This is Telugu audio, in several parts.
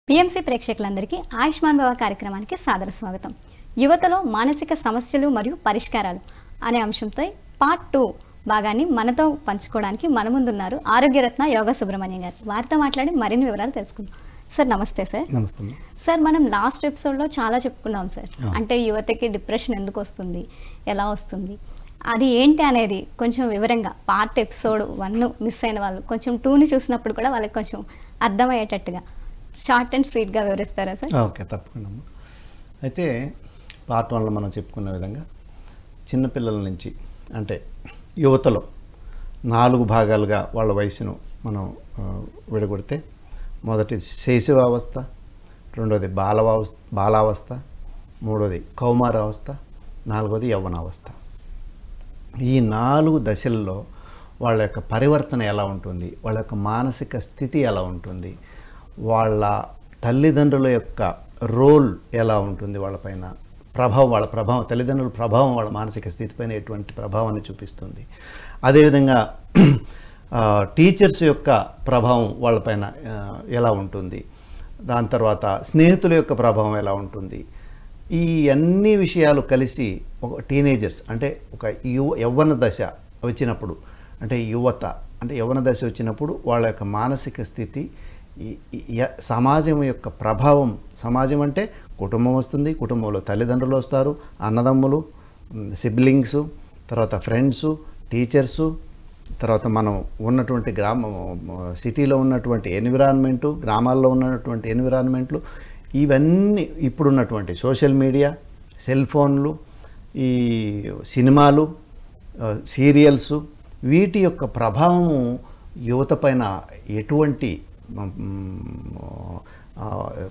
పిఎంసి ప్రేక్షకులందరికీ ఆయుష్మాన్ భవ కార్యక్రమానికి సాదర స్వాగతం. యువతలో మానసిక సమస్యలు మరియు పరిష్కారాలు అనే అంశంతో పార్ట్ 2 భాగాన్ని మనతో పంచుకోవడానికి మన ముందున్నారు ఆరోగ్యరత్న యోగా సుబ్రహ్మణ్యం గారు. వారితో మాట్లాడి మరిన్ని వివరాలు తెలుసుకుందాం. సార్ నమస్తే సార్. నమస్తే సార్, మనం లాస్ట్ ఎపిసోడ్లో చాలా చెప్పుకున్నాం సార్. అంటే యువతకి డిప్రెషన్ ఎందుకు వస్తుంది, ఎలా వస్తుంది, అది ఏంటి అనేది కొంచెం వివరంగా పార్ట్ ఎపిసోడ్ 1 మిస్ అయిన వాళ్ళు కొంచెం 2ని చూసినప్పుడు కూడా వాళ్ళకి కొంచెం అర్థమయ్యేటట్టుగా షార్ట్ అండ్ స్వీట్గా వివరిస్తారా సార్? ఓకే, తప్పకుండా. అయితే పార్ట్ 1లో మనం చెప్పుకున్న విధంగా చిన్నపిల్లల నుంచి అంటే యువతలో 4 భాగాలుగా వాళ్ళ వయసును మనం విడగొడితే, మొదటిది శైశవావస్థ, రెండోది బాలావస్థ, మూడోది కౌమారావస్థ, 4వది యవ్వనావస్థ. ఈ 4 దశల్లో వాళ్ళ యొక్క పరివర్తన ఎలా ఉంటుంది, వాళ్ళ యొక్క మానసిక స్థితి ఎలా ఉంటుంది, వాళ్ళ తల్లిదండ్రుల యొక్క రోల్ ఎలా ఉంటుంది, వాళ్ళ ప్రభావం తల్లిదండ్రుల ప్రభావం వాళ్ళ మానసిక స్థితిపైన ఎటువంటి ప్రభావాన్ని చూపిస్తుంది, అదేవిధంగా టీచర్స్ యొక్క ప్రభావం వాళ్ళపైన ఎలా ఉంటుంది, దాని తర్వాత స్నేహితుల యొక్క ప్రభావం ఎలా ఉంటుంది, ఈ అన్ని విషయాలు కలిసి ఒక టీనేజర్స్ అంటే ఒక యవ్వన దశ వచ్చినప్పుడు, అంటే యవ్వన దశ వచ్చినప్పుడు వాళ్ళ యొక్క మానసిక స్థితి, సమాజం యొక్క ప్రభావం. సమాజం అంటే కుటుంబం వస్తుంది, కుటుంబంలో తల్లిదండ్రులు వస్తారు, అన్నదమ్ములు, సిబ్లింగ్స్, తర్వాత ఫ్రెండ్స్, టీచర్సు, తర్వాత మనం ఉన్నటువంటి సిటీలో ఉన్నటువంటి ఎన్విరాన్మెంటు, గ్రామాల్లో ఉన్నటువంటి ఎన్విరాన్మెంట్లు, ఇవన్నీ ఇప్పుడున్నటువంటి సోషల్ మీడియా, సెల్ ఫోన్లు, ఈ సినిమాలు, సీరియల్స్, వీటి యొక్క ప్రభావము యువత పైన ఎటువంటి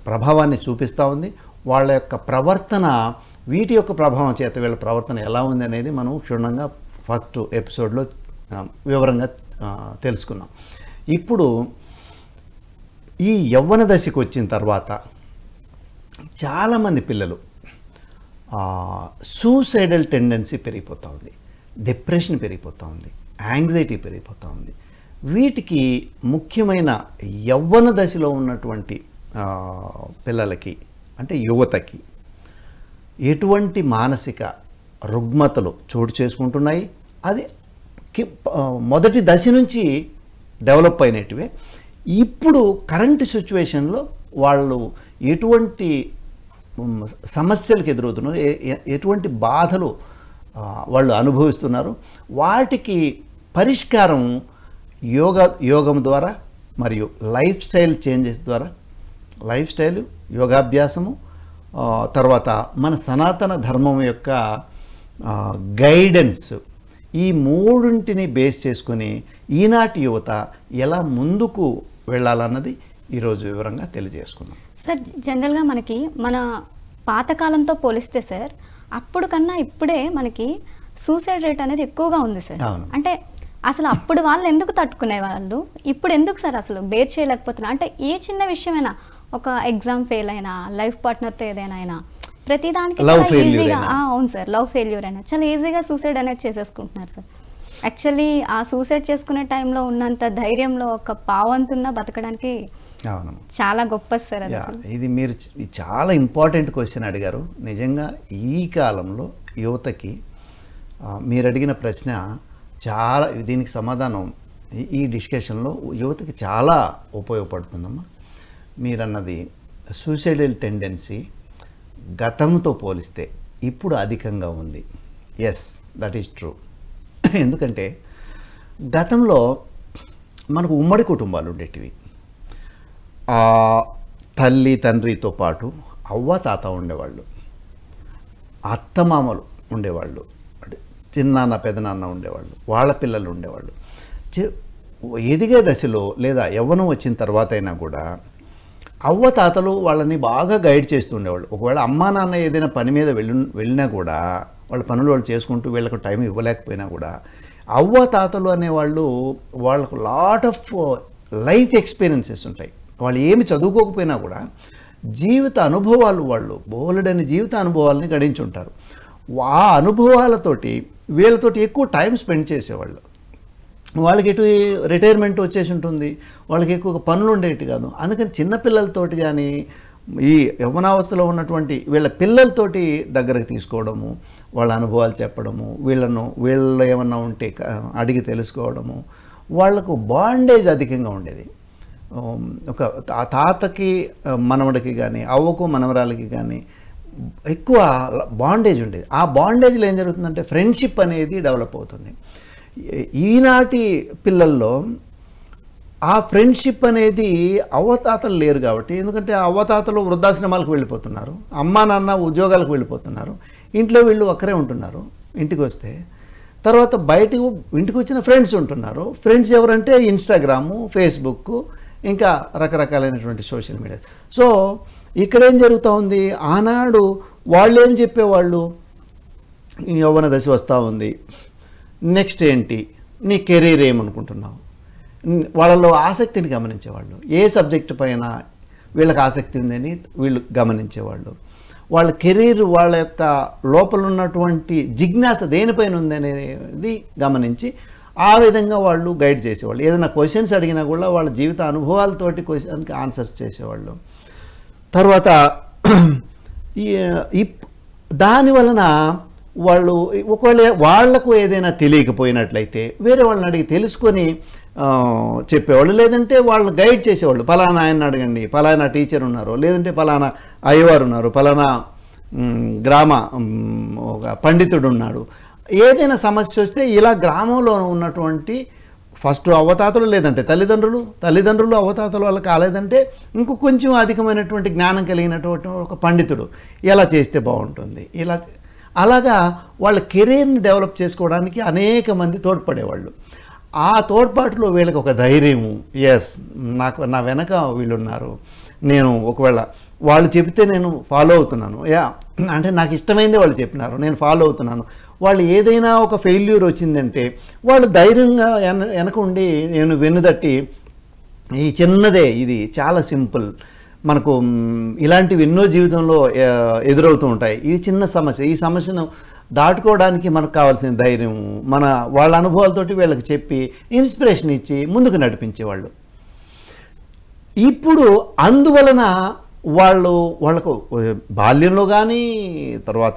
ప్రభావాన్ని చూపిస్తూ ఉంది. వాళ్ళ యొక్క ప్రవర్తన, వీటి యొక్క ప్రభావం చేత వీళ్ళ ప్రవర్తన ఎలా ఉంది అనేది మనం క్షుణ్ణంగా ఫస్ట్ ఎపిసోడ్లో వివరంగా తెలుసుకున్నాం. ఇప్పుడు ఈ యవ్వన దశకు వచ్చిన తర్వాత చాలామంది పిల్లలు సూసైడల్ టెండెన్సీ పెరిగిపోతూ ఉంది, డిప్రెషన్ పెరిగిపోతూ ఉంది, యాంగ్జైటీ పెరిగిపోతూ ఉంది. వీటికి ముఖ్యమైన యవ్వన దశలో ఉన్నటువంటి పిల్లలకి అంటే యువతకి ఎటువంటి మానసిక రుగ్మతలు చోటు చేసుకుంటున్నాయి, అది మొదటి దశ నుంచి డెవలప్ అయినటివే. ఇప్పుడు కరెంట్ సిచ్యువేషన్లో వాళ్ళు ఎటువంటి సమస్యలకు ఎదురవుతున్నారు, ఎటువంటి బాధలు వాళ్ళు అనుభవిస్తున్నారు, వాటికి పరిష్కారం యోగం ద్వారా మరియు లైఫ్ స్టైల్ చేంజెస్ ద్వారా, లైఫ్ స్టైల్, యోగాభ్యాసము, తర్వాత మన సనాతన ధర్మం యొక్క గైడెన్స్, ఈ మూడింటిని బేస్ చేసుకొని ఈనాటి యువత ఎలా ముందుకు వెళ్ళాలన్నది ఈరోజు వివరంగా తెలియజేసుకుందాం. సార్, జనరల్గా మనకి మన పాతకాలంతో పోలిస్తే సార్, అప్పుడు కన్నా ఇప్పుడే మనకి సూసైడ్ రేట్ అనేది ఎక్కువగా ఉంది సార్. అంటే అసలు అప్పుడు వాళ్ళు ఎందుకు తట్టుకునే వాళ్ళు, ఇప్పుడు ఎందుకు సార్ అసలు బేర్ చేయలేకపోతున్నారు? అంటే ఏ చిన్న విషయమైనా, ఒక ఎగ్జామ్ ఫెయిల్ అయినా, లైఫ్ పార్ట్నర్తో ఏదైనా అయినా, ప్రతిదానికి చాలా ఈజీగా, అవును సార్, లవ్ ఫెయిల్యూర్ అయినా చాలా ఈజీగా సూసైడ్ అనేది చేసేసుకుంటున్నారు సార్. యాక్చువల్లీ ఆ సూసైడ్ చేసుకునే టైంలో ఉన్నంత ధైర్యంలో ఒక పావంతున్న బతకడానికి చాలా గొప్ప సార్ అది. ఇది మీరు చాలా ఇంపార్టెంట్ క్వశ్చన్ అడిగారు. నిజంగా ఈ కాలంలో యువతకి మీరు అడిగిన ప్రశ్న చాలా, దీనికి సమాధానం ఈ డిస్కషన్లో యువతకి చాలా ఉపయోగపడుతుందమ్మా. మీరన్నది సూసైడల్ టెండెన్సీ గతంతో పోలిస్తే ఇప్పుడు అధికంగా ఉంది. Yes, that is true. ఎందుకంటే గతంలో మనకు ఉమ్మడి కుటుంబాలు ఉండేటివి. తల్లి తండ్రితో పాటు అవ్వ తాత ఉండేవాళ్ళు, అత్తమామలు ఉండేవాళ్ళు, చిన్నాన్న పెదనాన్న ఉండేవాళ్ళు, వాళ్ళ పిల్లలు ఉండేవాళ్ళు. ఎదిగే దశలో లేదా యవ్వనం వచ్చిన తర్వాత అయినా కూడా అవ్వ తాతలు వాళ్ళని బాగా గైడ్ చేస్తూ ఉండేవాళ్ళు. ఒకవేళ అమ్మా నాన్న ఏదైనా పని మీద వెళ్ళినా కూడా, వాళ్ళ పనులు వాళ్ళు చేసుకుంటూ వీళ్ళకు టైం ఇవ్వలేకపోయినా కూడా, అవ్వ తాతలు అనేవాళ్ళు వాళ్ళకు లాట్ ఆఫ్ లైఫ్ ఎక్స్పీరియన్సెస్ ఉంటాయి. వాళ్ళు ఏమి చదువుకోకపోయినా కూడా జీవిత అనుభవాలు, వాళ్ళు బోలెడని జీవిత అనుభవాలని గడించుంటారు. ఆ అనుభవాలతోటి వీళ్ళతోటి ఎక్కువ టైం స్పెండ్ చేసేవాళ్ళు. వాళ్ళకి ఎటు రిటైర్మెంట్ వచ్చేసి ఉంటుంది, వాళ్ళకి ఎక్కువ పనులు ఉండేవి కాదు. అందుకని చిన్నపిల్లలతోటి కానీ ఈ యవ్వనావస్థలో ఉన్నటువంటి వీళ్ళ పిల్లలతోటి దగ్గరకు తీసుకోవడము, వాళ్ళ అనుభవాలు చెప్పడము, వీళ్ళు ఏమన్నా ఉంటే అడిగి తెలుసుకోవడము, వాళ్లకు బాండేజ్ అధికంగా ఉండేది. ఒక తాతకి మనవడికి కానీ అవ్వకు మనవరాలకి కానీ ఎక్కువ బాండేజ్ ఉండేది. ఆ బాండేజ్లో ఏం జరుగుతుందంటే ఫ్రెండ్షిప్ అనేది డెవలప్ అవుతుంది. ఈనాటి పిల్లల్లో ఆ ఫ్రెండ్షిప్ అనేది అవ్వతాతలు లేరు కాబట్టి, ఎందుకంటే అవ్వతాతలు వృద్ధాశ్రమాలకు వెళ్ళిపోతున్నారు, అమ్మా నాన్న ఉద్యోగాలకు వెళ్ళిపోతున్నారు, ఇంట్లో వీళ్ళు ఒక్కరే ఉంటున్నారు. ఇంటికి వస్తే తర్వాత ఇంటికి వచ్చిన ఫ్రెండ్స్ ఉంటున్నారు. ఫ్రెండ్స్ ఎవరంటే ఇన్స్టాగ్రాము, ఫేస్బుక్, ఇంకా రకరకాలైనటువంటి సోషల్ మీడియా. సో ఇక్కడేం జరుగుతూ ఉంది, ఆనాడు వాళ్ళు ఏం చెప్పేవాళ్ళు, యవ్వన దశ వస్తూ ఉంది, నెక్స్ట్ ఏంటి, నీ కెరీర్ ఏమనుకుంటున్నావు, వాళ్ళలో ఆసక్తిని గమనించేవాళ్ళు. ఏ సబ్జెక్టు పైన వీళ్ళకి ఆసక్తి ఉందని వీళ్ళు గమనించేవాళ్ళు. వాళ్ళ కెరీర్, వాళ్ళ యొక్క లోపల ఉన్నటువంటి జిజ్ఞాస దేనిపైన ఉందనేది గమనించి ఆ విధంగా వాళ్ళు గైడ్ చేసేవాళ్ళు. ఏదైనా క్వశ్చన్స్ అడిగినా కూడా వాళ్ళ జీవిత అనుభవాలతోటి క్వశ్చన్కి ఆన్సర్స్ చేసేవాళ్ళు. తర్వాత దాని వలన వాళ్ళు ఒకవేళ వాళ్లకు ఏదైనా తెలియకపోయినట్లయితే వేరే వాళ్ళని అడిగి తెలుసుకొని చెప్పేవాళ్ళు, లేదంటే వాళ్ళని గైడ్ చేసేవాళ్ళు. ఫలానా ఆయన అడగండి, ఫలానా టీచర్ ఉన్నారు, లేదంటే ఫలానా అయ్యవారు ఉన్నారు, ఫలానా గ్రామ ఒక పండితుడు ఉన్నాడు. ఏదైనా సమస్య వస్తే ఇలా గ్రామంలో ఉన్నటువంటి ఫస్ట్ అవ్వతాతలు, లేదంటే తల్లిదండ్రులు అవ్వతాతలు వాళ్ళు కాలేదంటే ఇంకో కొంచెం అధికమైనటువంటి జ్ఞానం కలిగినటువంటి ఒక పండితుడు ఎలా చేస్తే బాగుంటుంది, అలాగా వాళ్ళ కెరీర్ని డెవలప్ చేసుకోవడానికి అనేక మంది తోడ్పడేవాళ్ళు. ఆ తోడ్పాటులో వీళ్ళకి ఒక ధైర్యము, నా వెనక వీళ్ళున్నారు, నేను ఒకవేళ వాళ్ళు చెబితే నేను ఫాలో అవుతున్నాను, అంటే నాకు ఇష్టమైందే వాళ్ళు చెప్పినారు, నేను ఫాలో అవుతున్నాను. వాళ్ళు ఏదైనా ఒక ఫెయిల్యూర్ వచ్చిందంటే వాళ్ళు ధైర్యంగా వెనక ఉండి నేను వెన్నుదట్టి, ఈ చిన్నదే, ఇది చాలా సింపుల్, మనకు ఇలాంటివి ఎన్నో జీవితంలో ఎదురవుతూ ఉంటాయి, ఇది చిన్న సమస్య, ఈ సమస్యను దాటుకోవడానికి మనకు కావాల్సిన ధైర్యం, వాళ్ళ అనుభవాలతోటి వీళ్ళకి చెప్పి ఇన్స్పిరేషన్ ఇచ్చి ముందుకు నడిపించేవాళ్ళు. ఇప్పుడు అందువలన వాళ్ళకు బాల్యంలో కానీ, తర్వాత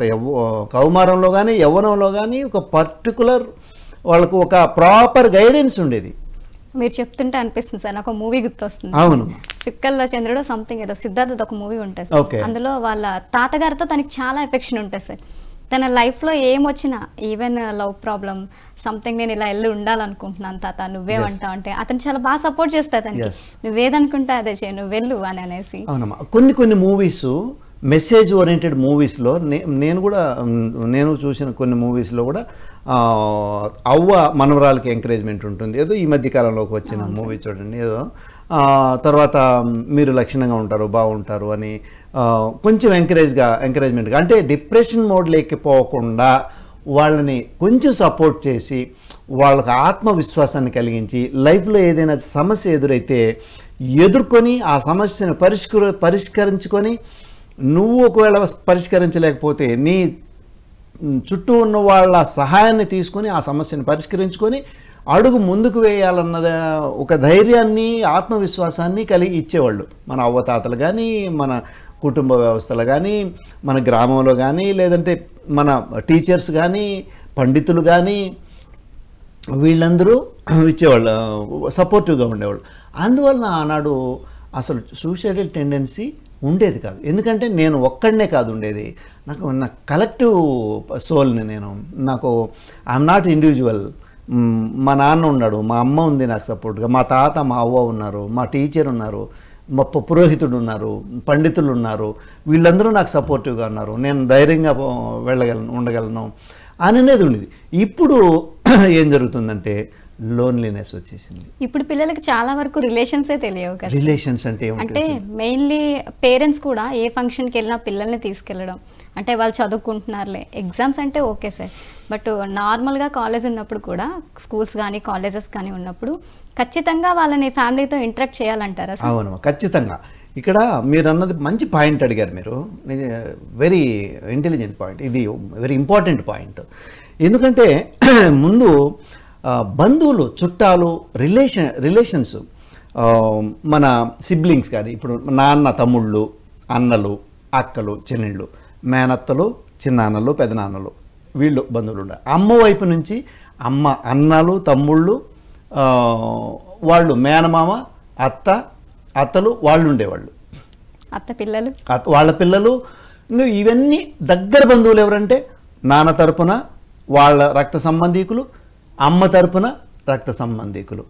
కౌమారంలో కానీ, యవ్వనంలో కానీ ఒక పర్టికులర్ వాళ్ళకు ఒక ప్రాపర్ గైడెన్స్ ఉండేది. మీరు చెప్తుంటే అనిపిస్తుంది సార్, నాకు మూవీ గుర్తొస్తుంది. అవును, చుక్కల్లో చంద్రుడు సంథింగ్ ఏదో సిద్ధార్థ ఒక మూవీ ఉంటుంది సార్. అందులో వాళ్ళ తాతగారితో తనకి చాలా ఎఫెక్షన్ ఉంటుంది సార్. తన లైఫ్లో ఏమొచ్చినా, ఈవెన్ లవ్ ప్రాబ్లం సంథింగ్, నేను ఇలా వెళ్ళి ఉండాలనుకుంటున్నాను తాత, నువ్వేమంటావు అంటే అతను చాలా బాగా సపోర్ట్ చేస్తాడు తనకి, నువ్వేదనుకుంటా అదే చేయి, నువ్వు వెళ్ళు అని అనేసి. అవునమ్మా, కొన్ని మూవీస్ మెసేజ్ ఓరియంటెడ్ మూవీస్లో నేను చూసిన కొన్ని మూవీస్లో కూడా అవ్వ మనవరాలకి ఎంకరేజ్మెంట్ ఉంటుంది. ఏదో ఈ మధ్య కాలంలోకి వచ్చిన మూవీ చూడండి, ఏదో తర్వాత మీరు లక్షణంగా ఉంటారు, బాగుంటారు అని కొంచెం ఎంకరేజ్మెంట్గా, అంటే డిప్రెషన్ మోడ్లోకి పోకుండా వాళ్ళని కొంచెం సపోర్ట్ చేసి వాళ్ళకి ఆత్మవిశ్వాసాన్ని కలిగించి లైఫ్లో ఏదైనా సమస్య ఎదురైతే ఎదుర్కొని ఆ సమస్యను పరిష్కరించుకొని, నువ్వు ఒకవేళ పరిష్కరించలేకపోతే నీ చుట్టూ ఉన్న వాళ్ళ సహాయాన్ని తీసుకొని ఆ సమస్యను పరిష్కరించుకొని అడుగు ముందుకు వేయాలన్నది ఒక ధైర్యాన్ని, ఆత్మవిశ్వాసాన్ని కలిగి ఇచ్చేవాళ్ళు. మన అవ్వతాతలు కానీ, మన కుటుంబ వ్యవస్థలు కానీ, మన గ్రామంలో కానీ, లేదంటే మన టీచర్స్ కానీ, పండితులు కానీ, వీళ్ళందరూ ఇచ్చేవాళ్ళు, సపోర్టివ్గా ఉండేవాళ్ళు. అందువలన ఆనాడు అసలు సూసైడల్ టెండెన్సీ ఉండేది కాదు. ఎందుకంటే నేను ఒక్కడనే కాదు ఉండేది, నా కలెక్టివ్ సోల్ని ఐఎమ్ నాట్ ఇండివిజువల్. మా నాన్న ఉన్నాడు, మా అమ్మ ఉంది నాకు సపోర్ట్గా, మా తాత మా అవ్వ ఉన్నారు, మా టీచర్ ఉన్నారు, మా పురోహితుడు ఉన్నారు, పండితులు ఉన్నారు, వీళ్ళందరూ నాకు సపోర్టివ్గా ఉన్నారు, నేను ధైర్యంగా ఉండగలను అనేది ఉండేది. ఇప్పుడు ఏం జరుగుతుందంటే లోన్లీనెస్ వచ్చేసింది. ఇప్పుడు పిల్లలకి చాలా వరకు రిలేషన్సే తెలియవు కదా. రిలేషన్స్ అంటే మెయిన్లీ పేరెంట్స్ కూడా ఏ ఫంక్షన్కి వెళ్ళినా పిల్లల్ని తీసుకెళ్ళడం, అంటే వాళ్ళు చదువుకుంటున్నారులే, ఎగ్జామ్స్ అంటే ఓకే సార్, బట్ నార్మల్గా కాలేజ్ ఉన్నప్పుడు కూడా, స్కూల్స్ కానీ కాలేజెస్ కానీ ఉన్నప్పుడు ఖచ్చితంగా వాళ్ళని ఫ్యామిలీతో ఇంటరాక్ట్ చేయాలంటారా? అవును, ఖచ్చితంగా. ఇక్కడ మీరు అన్నది మంచి పాయింట్ అడిగారు మీరు, వెరీ ఇంటెలిజెంట్ పాయింట్, ఇది వెరీ ఇంపార్టెంట్ పాయింట్. ఎందుకంటే ముందు బంధువులు, చుట్టాలు, రిలేషన్స్, మన సిబ్లింగ్స్ కానీ, ఇప్పుడు నాన్న తమ్ముళ్ళు, అన్నలు, అక్కలు, చెల్లెళ్ళు, మేనత్తలు, చిన్నాన్నలు, పెదనాన్నలు, వీళ్ళు బంధువులు ఉండాలి. అమ్మ వైపు నుంచి అన్నలు, తమ్ముళ్ళు, వాళ్ళు మేనమామ, అత్తలు వాళ్ళు ఉండేవాళ్ళు, అత్త పిల్లలు, వాళ్ళ పిల్లలు. ఇంకా ఇవన్నీ దగ్గర బంధువులు ఎవరంటే నాన్న తరపున వాళ్ళ రక్త సంబంధీకులు, అమ్మ తరపున రక్త సంబంధీకులు,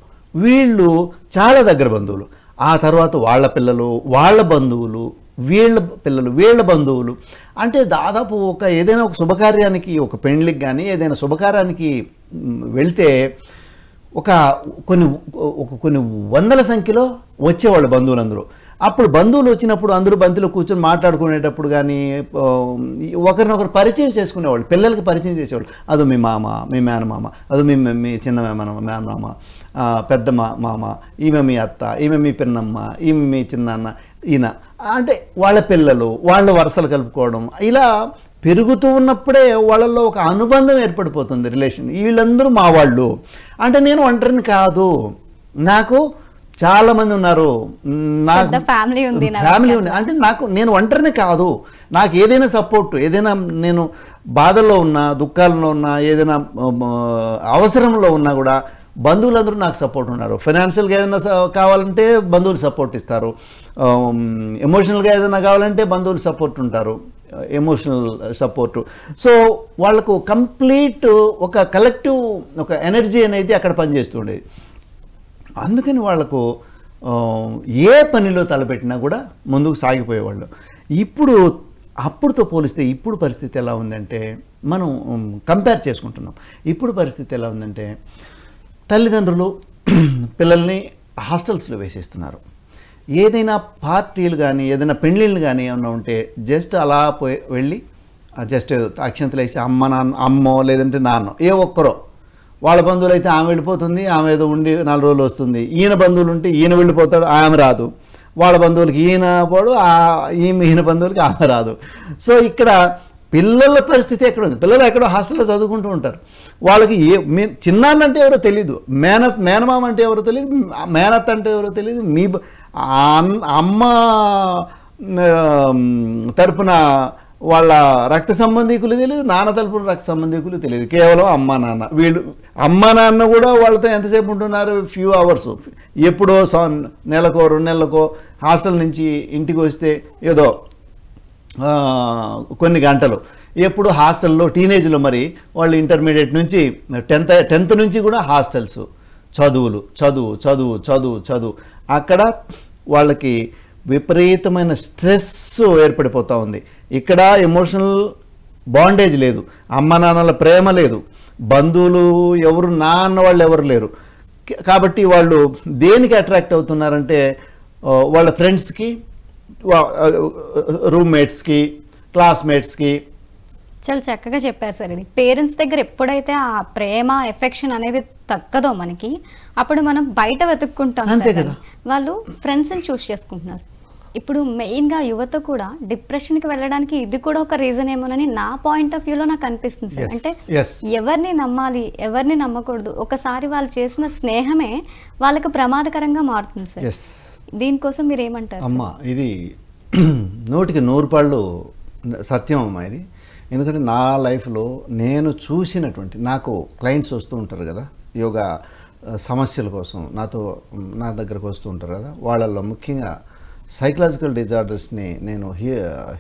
వీళ్ళు చాలా దగ్గర బంధువులు. ఆ తర్వాత వాళ్ళ పిల్లలు, వాళ్ళ బంధువులు, వీళ్ళ పిల్లలు, వీళ్ళ బంధువులు. అంటే దాదాపు ఏదైనా ఒక శుభకార్యానికి, ఒక పెండ్లికి కానీ ఏదైనా శుభకార్యానికి వెళ్తే కొన్ని వందల సంఖ్యలో వచ్చేవాళ్ళు బంధువులందరూ. అప్పుడు బంధువులు వచ్చినప్పుడు అందరూ బంతిలో కూర్చొని మాట్లాడుకునేటప్పుడు కానీ ఒకరినొకరు పరిచయం చేసుకునేవాళ్ళు, పిల్లలకి పరిచయం చేసేవాళ్ళు. అదో మీ మామ, మీ మేనమామ, అదో మీ చిన్న మేనమామ, పెద్ద మామ, ఈమె మీ అత్త, ఈమె మీ పిన్నమ్మ, ఈమె మీ చిన్నాన్న, ఈయన. అంటే వాళ్ళ పిల్లలు, వాళ్ళ వరుసలు కలుపుకోవడం, ఇలా పెరుగుతూ ఉన్నప్పుడే వాళ్ళల్లో ఒక అనుబంధం ఏర్పడిపోతుంది, రిలేషన్. వీళ్ళందరూ మా వాళ్ళు. అంటే నేను ఒంటరిని కాదు, నాకు చాలామంది ఉన్నారు, నాకు ఫ్యామిలీ ఉంది. అంటే నేను ఒంటరిని కాదు, నాకు ఏదైనా సపోర్ట్, ఏదైనా నేను బాధల్లో ఉన్నా, దుఃఖాల్లో ఉన్నా, ఏదైనా అవసరంలో ఉన్నా కూడా బంధువులందరూ నాకు సపోర్ట్ ఉన్నారు. ఫైనాన్షియల్గా ఏదైనా కావాలంటే బంధువులు సపోర్ట్ ఇస్తారు, ఎమోషనల్గా ఏదైనా కావాలంటే బంధువులు సపోర్ట్ ఉంటారు, ఎమోషనల్ సపోర్టు. సో వాళ్ళకు కంప్లీట్ ఒక కలెక్టివ్ ఒక ఎనర్జీ అనేది అక్కడ పనిచేస్తుండేది. అందుకని వాళ్లకు ఏ పనిలో తలపెట్టినా కూడా ముందుకు సాగిపోయేవాళ్ళు. అప్పుడుతో పోలిస్తే ఇప్పుడు పరిస్థితి ఎలా ఉందంటే, మనం కంపేర్ చేసుకుంటున్నాం. ఇప్పుడు పరిస్థితి ఎలా ఉందంటే, తల్లిదండ్రులు పిల్లల్ని హాస్టల్స్లో వేసేస్తున్నారు. ఏదైనా పార్టీలు కానీ, ఏదైనా పెళ్ళిళ్ళు కానీ ఏమన్నా ఉంటే జస్ట్ అలా వెళ్ళి జస్ట్ అక్షంతలు వేసి అమ్మో లేదంటే నాన్నో ఏ ఒక్కరో, వాళ్ళ బంధువులు అయితే ఆమె వెళ్ళిపోతుంది, ఆమె ఏదో ఉండి 4 రోజులు వస్తుంది. ఈయన బంధువులు ఉంటే ఈయన వెళ్ళిపోతాడు, ఆమె రాదు. వాళ్ళ బంధువులకి ఈయన పోడు, ఈయన బంధువులకి ఆమె రాదు. సో ఇక్కడ పిల్లల పరిస్థితి ఎక్కడ ఉంది? పిల్లలు ఎక్కడో హాస్టల్లో చదువుకుంటూ ఉంటారు. వాళ్ళకి చిన్నాన్న అంటే ఎవరో తెలియదు, మేనమామ అంటే ఎవరో తెలియదు, మేనత్ అంటే ఎవరో తెలియదు, మీ అమ్మ తరపున వాళ్ళ రక్త సంబంధీకులు తెలియదు, నాన్న తరపున రక్త సంబంధీకులు తెలియదు, కేవలం అమ్మ నాన్న. వీళ్ళు అమ్మ నాన్న కూడా వాళ్ళతో ఎంతసేపు ఉంటున్నారు? Few hours. ఎప్పుడో నెలకో 2 నెలలకో హాస్టల్ నుంచి ఇంటికి వస్తే ఏదో కొన్ని గంటలు. ఎప్పుడు హాస్టల్లో టీనేజ్లో మరి వాళ్ళు ఇంటర్మీడియట్ నుంచి 10th నుంచి కూడా హాస్టల్స్, చదువు. అక్కడ వాళ్ళకి విపరీతమైన స్ట్రెస్ ఏర్పడిపోతూ ఉంది. ఇక్కడ ఎమోషనల్ బాండేజ్ లేదు, అమ్మ నాన్నల ప్రేమ లేదు, బంధువులు ఎవరు, నాన్న వాళ్ళు ఎవరు లేరు. కాబట్టి వాళ్ళు దేనికి అట్రాక్ట్ అవుతున్నారంటే వాళ్ళ ఫ్రెండ్స్కి, రూమ్మేట్స్కి, క్లాస్మేట్స్కి. చాలా చక్కగా చెప్పారు సార్. ఇది పేరెంట్స్ దగ్గర ఎప్పుడైతే ఆ ప్రేమ, ఎఫెక్షన్ అనేది తగ్గదో మనకి, అప్పుడు మనం బయట వెతుక్కుంటాం. అంతే కదా, వాళ్ళు ఫ్రెండ్స్ని చూస్ చేసుకుంటున్నారు. ఇప్పుడు మెయిన్గా యువత కూడా డిప్రెషన్కి వెళ్ళడానికి ఇది కూడా ఒక రీజన్ ఏమోనని నా పాయింట్ ఆఫ్ వ్యూలో నాకు అనిపిస్తుంది సార్. అంటే ఎవరిని నమ్మాలి, ఎవరిని నమ్మకూడదు, ఒకసారి వాళ్ళు చేసిన స్నేహమే వాళ్ళకి ప్రమాదకరంగా మారుతుంది సార్. దీనికోసం మీరు ఏమంటారు? అమ్మా, ఇది 100కి 100 పాళ్ళు సత్యం అమ్మా ఇది. ఎందుకంటే నా లైఫ్లో నేను చూసినటువంటి, నాకు క్లయింట్స్ వస్తూ ఉంటారు కదా యోగా సమస్యల కోసం, నా దగ్గరకు వస్తూ ఉంటారు కదా, వాళ్ళల్లో ముఖ్యంగా సైకలాజికల్ డిజార్డర్స్ని నేను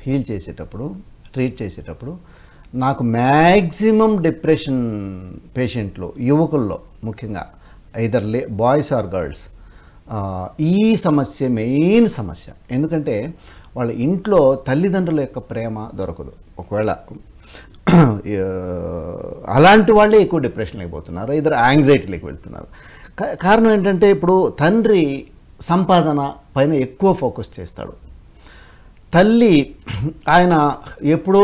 హీల్ చేసేటప్పుడు, ట్రీట్ చేసేటప్పుడు నాకు మ్యాక్సిమం డిప్రెషన్ పేషెంట్లు, యువకుల్లో ముఖ్యంగా ఐదర్ బాయ్స్ ఆర్ గర్ల్స్, ఈ సమస్య మెయిన్ సమస్య. ఎందుకంటే వాళ్ళ ఇంట్లో తల్లిదండ్రుల యొక్క ప్రేమ దొరకదు. ఒకవేళ అలాంటి వాళ్ళే ఎక్కువ డిప్రెషన్లోకి పోతున్నారు, ఇద్దరు యాంగ్జైటీలోకి వెళ్తున్నారు. కారణం ఏంటంటే ఇప్పుడు తండ్రి సంపాదన పైన ఎక్కువ ఫోకస్ చేస్తాడు, తల్లి ఆయన ఎప్పుడో